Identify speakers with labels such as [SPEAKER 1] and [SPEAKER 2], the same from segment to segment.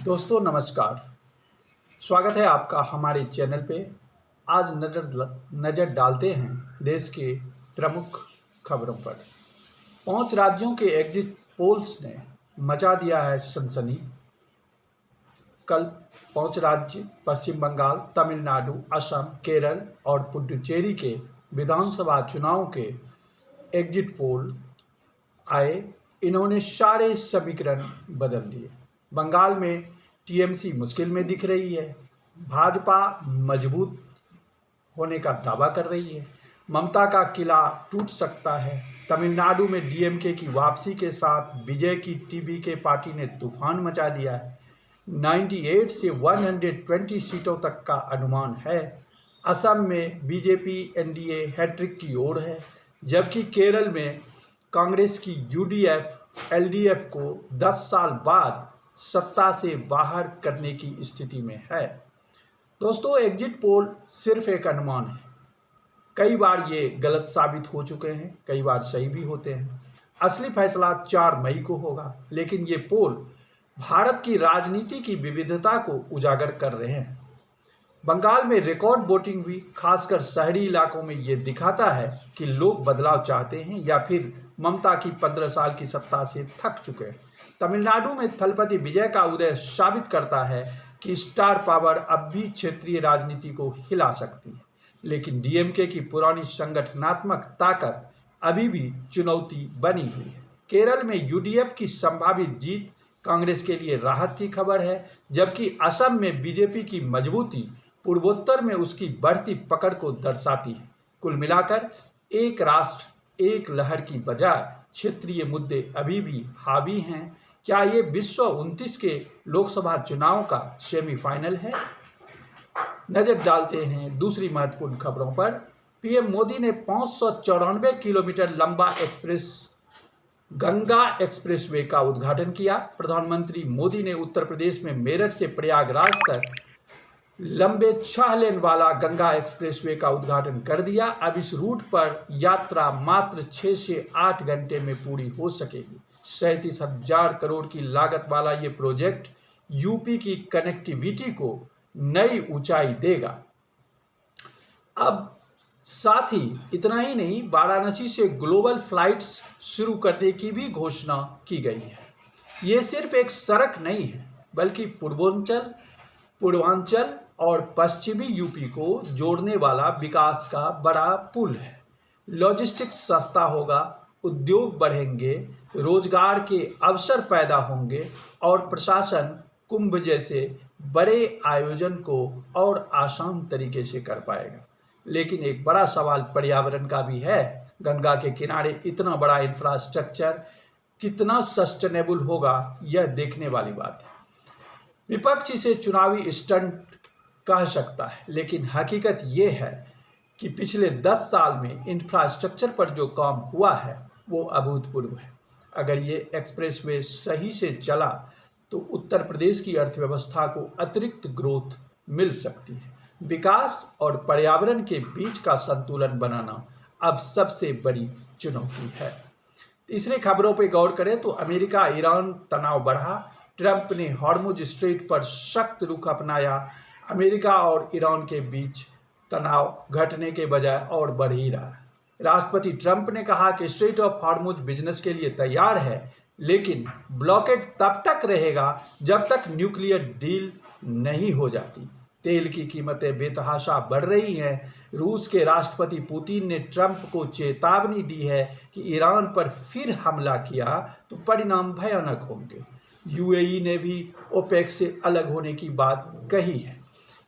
[SPEAKER 1] दोस्तों नमस्कार। स्वागत है आपका हमारे चैनल पे। आज नज़र डालते हैं देश के प्रमुख खबरों पर। 5 राज्यों के एग्जिट पोल्स ने मचा दिया है सनसनी। कल 5 राज्य पश्चिम बंगाल, तमिलनाडु, असम, केरल और पुडुचेरी के विधानसभा चुनाव के एग्जिट पोल आए। इन्होंने सारे समीकरण बदल दिए। बंगाल में टीएमसी मुश्किल में दिख रही है। भाजपा मजबूत होने का दावा कर रही है। ममता का किला टूट सकता है। तमिलनाडु में डीएमके की वापसी के साथ विजय की टीबीके पार्टी ने तूफान मचा दिया है। 98 से 120 सीटों तक का अनुमान है। असम में बीजेपी एनडीए हैट्रिक की ओर है, जबकि केरल में कांग्रेस की यूडीएफ एलडीएफ को 10 साल बाद सत्ता से बाहर करने की स्थिति में है। दोस्तों, एग्जिट पोल सिर्फ एक अनुमान है। कई बार ये गलत साबित हो चुके हैं, कई बार सही भी होते हैं। असली फैसला 4 मई को होगा, लेकिन ये पोल भारत की राजनीति की विविधता को उजागर कर रहे हैं। बंगाल में रिकॉर्ड वोटिंग हुई, खासकर शहरी इलाकों में ये दिखाता है कि लोग बदलाव चाहते हैं या फिर ममता की 15 साल की सत्ता से थक चुके हैं। तमिलनाडु में थलपति विजय का उदय साबित करता है कि स्टार पावर अब भी क्षेत्रीय राजनीति को हिला सकती है, लेकिन डीएमके की पुरानी संगठनात्मक ताकत अभी भी चुनौती बनी हुई है। केरल में यूडीएफ की संभावित जीत कांग्रेस के लिए राहत की खबर है, जबकि असम में बीजेपी की मजबूती पूर्वोत्तर में उसकी बढ़ती पकड़ को दर्शाती है। कुल मिलाकर एक राष्ट्र एक लहर की बजाय क्षेत्रीय मुद्दे अभी भी हावी हैं। क्या ये विश्व 29 के लोकसभा चुनाव का सेमीफाइनल है? नजर डालते हैं दूसरी महत्वपूर्ण खबरों पर। पीएम मोदी ने 594 किलोमीटर लंबा गंगा एक्सप्रेसवे का उद्घाटन किया। प्रधानमंत्री मोदी ने उत्तर प्रदेश में मेरठ से प्रयागराज तक लंबे 6 लेन वाला गंगा एक्सप्रेसवे का उद्घाटन कर दिया। अब इस रूट पर यात्रा मात्र 6 से 8 घंटे में पूरी हो सकेगी। 37,000 करोड़ की लागत वाला ये प्रोजेक्ट यूपी की कनेक्टिविटी को नई ऊंचाई देगा। अब साथ ही इतना ही नहीं, वाराणसी से ग्लोबल फ्लाइट्स शुरू करने की भी घोषणा की गई है। ये सिर्फ एक सड़क नहीं है, बल्कि पूर्वांचल और पश्चिमी यूपी को जोड़ने वाला विकास का बड़ा पुल है। लॉजिस्टिक्स सस्ता होगा, उद्योग बढ़ेंगे, रोजगार के अवसर पैदा होंगे और प्रशासन कुंभ जैसे बड़े आयोजन को और आसान तरीके से कर पाएगा। लेकिन एक बड़ा सवाल पर्यावरण का भी है। गंगा के किनारे इतना बड़ा इंफ्रास्ट्रक्चर कितना सस्टेनेबल होगा, यह देखने वाली बात है। विपक्ष इसे चुनावी स्टंट कह सकता है, लेकिन हकीकत ये है कि पिछले 10 साल में इंफ्रास्ट्रक्चर पर जो काम हुआ है वो अभूतपूर्व है। अगर ये एक्सप्रेसवे सही से चला तो उत्तर प्रदेश की अर्थव्यवस्था को अतिरिक्त ग्रोथ मिल सकती है। विकास और पर्यावरण के बीच का संतुलन बनाना अब सबसे बड़ी चुनौती है। तीसरे खबरों पर गौर करें तो अमेरिका ईरान तनाव बढ़ा। ट्रंप ने हॉर्मुज स्ट्रेट पर सख्त रुख अपनाया। अमेरिका और ईरान के बीच तनाव घटने के बजाय और बढ़ ही रहा है। राष्ट्रपति ट्रंप ने कहा कि स्ट्रेट ऑफ हॉर्मुज बिजनेस के लिए तैयार है, लेकिन ब्लॉकेड तब तक रहेगा जब तक न्यूक्लियर डील नहीं हो जाती। तेल की कीमतें बेतहाशा बढ़ रही हैं। रूस के राष्ट्रपति पुतिन ने ट्रंप को चेतावनी दी है कि ईरान पर फिर हमला किया तो परिणाम भयानक होंगे। यूएई ने भी ओपेक से अलग होने की बात कही है।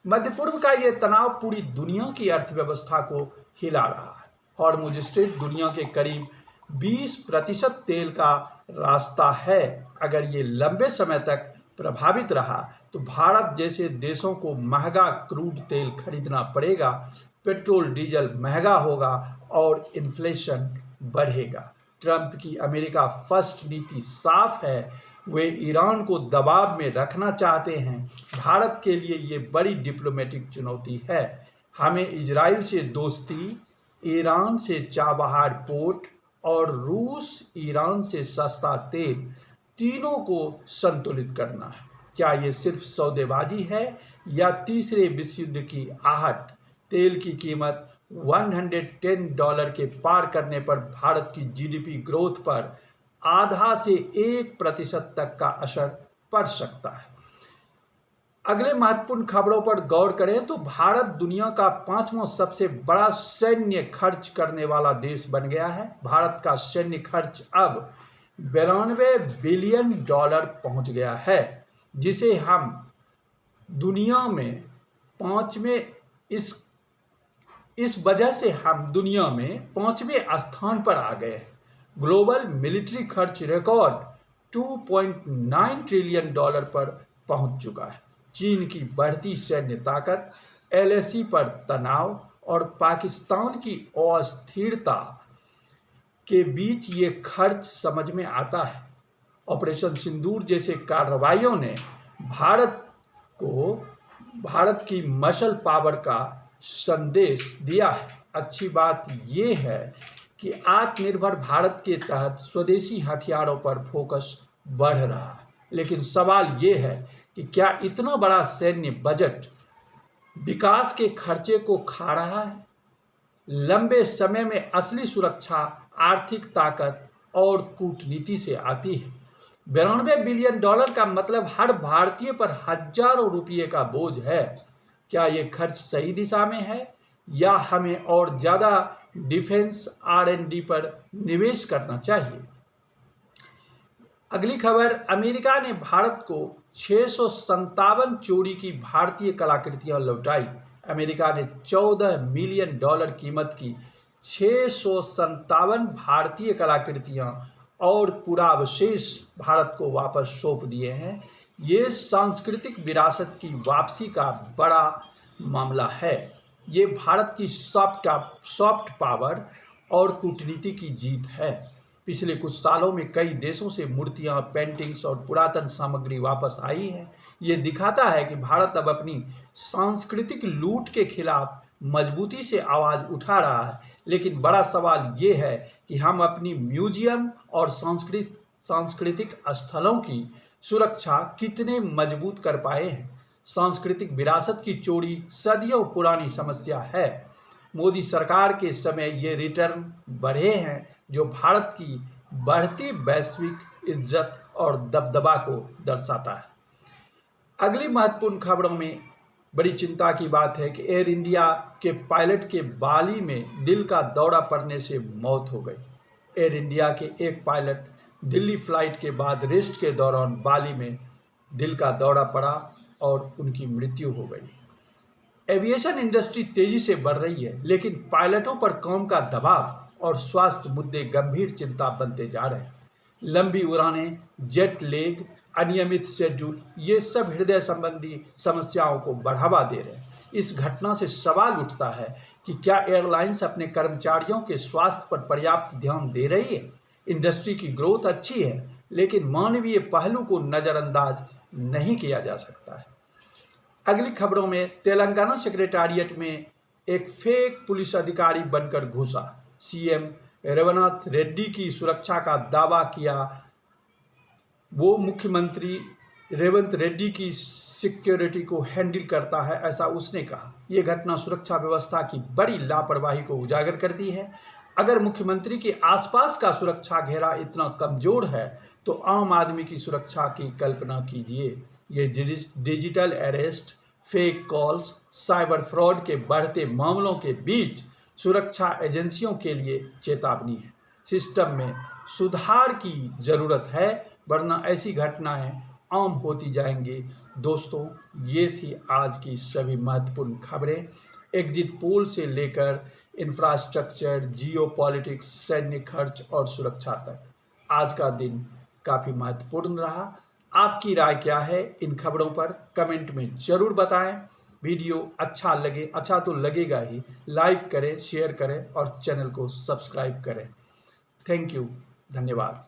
[SPEAKER 1] मध्य पूर्व का ये तनाव पूरी दुनिया की अर्थव्यवस्था को हिला रहा है। हॉर्मुज स्ट्रेट दुनिया के करीब 20% तेल का रास्ता है। अगर ये लंबे समय तक प्रभावित रहा तो भारत जैसे देशों को महंगा क्रूड तेल खरीदना पड़ेगा, पेट्रोल डीजल महंगा होगा और इन्फ्लेशन बढ़ेगा। ट्रंप की अमेरिका फर्स्ट नीति साफ है, वे ईरान को दबाव में रखना चाहते हैं। भारत के लिए ये बड़ी डिप्लोमेटिक चुनौती है। हमें इजराइल से दोस्ती, ईरान से चाबहार पोर्ट और रूस ईरान से सस्ता तेल, तीनों को संतुलित करना है। क्या ये सिर्फ सौदेबाजी है या तीसरे विश्व युद्ध की आहट? तेल की कीमत $110 के पार करने पर भारत की जीडीपी ग्रोथ पर आधा से 1% तक का असर पड़ सकता है। अगले महत्वपूर्ण खबरों पर गौर करें तो भारत दुनिया का 5वां सबसे बड़ा सैन्य खर्च करने वाला देश बन गया है। भारत का सैन्य खर्च अब $92 बिलियन पहुंच गया है, जिसे हम दुनिया में पांचवें इस वजह से हम दुनिया में 5वें स्थान पर आ गए। ग्लोबल मिलिट्री खर्च रिकॉर्ड $2.9 ट्रिलियन पर पहुंच चुका है। चीन की बढ़ती सैन्य ताकत, एलएसी पर तनाव और पाकिस्तान की अस्थिरता के बीच ये खर्च समझ में आता है। ऑपरेशन सिंदूर जैसे कार्रवाइयों ने भारत की मसल पावर का संदेश दिया है। अच्छी बात यह है कि आत्मनिर्भर भारत के तहत स्वदेशी हथियारों पर फोकस बढ़ रहा है, लेकिन सवाल ये है कि क्या इतना बड़ा सैन्य बजट विकास के खर्चे को खा रहा है? लंबे समय में असली सुरक्षा आर्थिक ताकत और कूटनीति से आती है। $92 बिलियन का मतलब हर भारतीय पर हजारों रुपये का बोझ है। क्या ये खर्च सही दिशा में है या हमें और ज़्यादा डिफेंस R&D पर निवेश करना चाहिए? अगली खबर, अमेरिका ने भारत को 657 चोरी की भारतीय कलाकृतियां लौटाई। अमेरिका ने $14 मिलियन कीमत की 657 भारतीय कलाकृतियां और पुरावशेष भारत को वापस सौंप दिए हैं। ये सांस्कृतिक विरासत की वापसी का बड़ा मामला है। ये भारत की सॉफ्ट पावर और कूटनीति की जीत है। पिछले कुछ सालों में कई देशों से मूर्तियां, पेंटिंग्स और पुरातन सामग्री वापस आई है। ये दिखाता है कि भारत अब अपनी सांस्कृतिक लूट के खिलाफ मजबूती से आवाज़ उठा रहा है। लेकिन बड़ा सवाल ये है कि हम अपनी म्यूजियम और सांस्कृतिक स्थलों की सुरक्षा कितने मजबूत कर पाए हैं। सांस्कृतिक विरासत की चोरी सदियों पुरानी समस्या है। मोदी सरकार के समय ये रिटर्न बढ़े हैं, जो भारत की बढ़ती वैश्विक इज्जत और दबदबा को दर्शाता है। अगली महत्वपूर्ण खबरों में बड़ी चिंता की बात है कि एयर इंडिया के पायलट के बाली में दिल का दौरा पड़ने से मौत हो गई। एयर इंडिया के एक पायलट दिल्ली फ्लाइट के बाद रेस्ट के दौरान बाली में दिल का दौरा पड़ा और उनकी मृत्यु हो गई। एविएशन इंडस्ट्री तेजी से बढ़ रही है, लेकिन पायलटों पर काम का दबाव और स्वास्थ्य मुद्दे गंभीर चिंता बनते जा रहे हैं। लंबी उड़ानें, जेट लैग, अनियमित शेड्यूल, ये सब हृदय संबंधी समस्याओं को बढ़ावा दे रहे हैं। इस घटना से सवाल उठता है कि क्या एयरलाइंस अपने कर्मचारियों के स्वास्थ्य पर पर्याप्त ध्यान दे रही है? इंडस्ट्री की ग्रोथ अच्छी है, लेकिन मानवीय पहलू को नज़रअंदाज नहीं किया जा सकता है। अगली खबरों में, तेलंगाना सेक्रेटेरिएट में एक फेक पुलिस अधिकारी बनकर घुसा। सीएम रेवंत रेड्डी की सुरक्षा का दावा किया। वो मुख्यमंत्री रेवंत रेड्डी की सिक्योरिटी को हैंडल करता है, ऐसा उसने कहा। ये घटना सुरक्षा व्यवस्था की बड़ी लापरवाही को उजागर करती है। अगर मुख्यमंत्री के आसपास का सुरक्षा घेरा इतना कमजोर है तो आम आदमी की सुरक्षा की कल्पना कीजिए। ये digital arrest, fake calls, cyber fraud के बढ़ते मामलों के बीच सुरक्षा एजेंसियों के लिए चेतावनी है। सिस्टम में सुधार की ज़रूरत है, वरना ऐसी घटनाएं आम होती जाएंगी। दोस्तों, ये थी आज की सभी महत्वपूर्ण खबरें। एग्जिट पोल से लेकर इंफ्रास्ट्रक्चर, जियोपॉलिटिक्स, सैन्य खर्च और सुरक्षा तक आज का दिन काफ़ी महत्वपूर्ण रहा। आपकी राय क्या है इन खबरों पर? कमेंट में ज़रूर बताएं। वीडियो अच्छा तो लगेगा ही, लाइक करें, शेयर करें और चैनल को सब्सक्राइब करें। थैंक यू, धन्यवाद।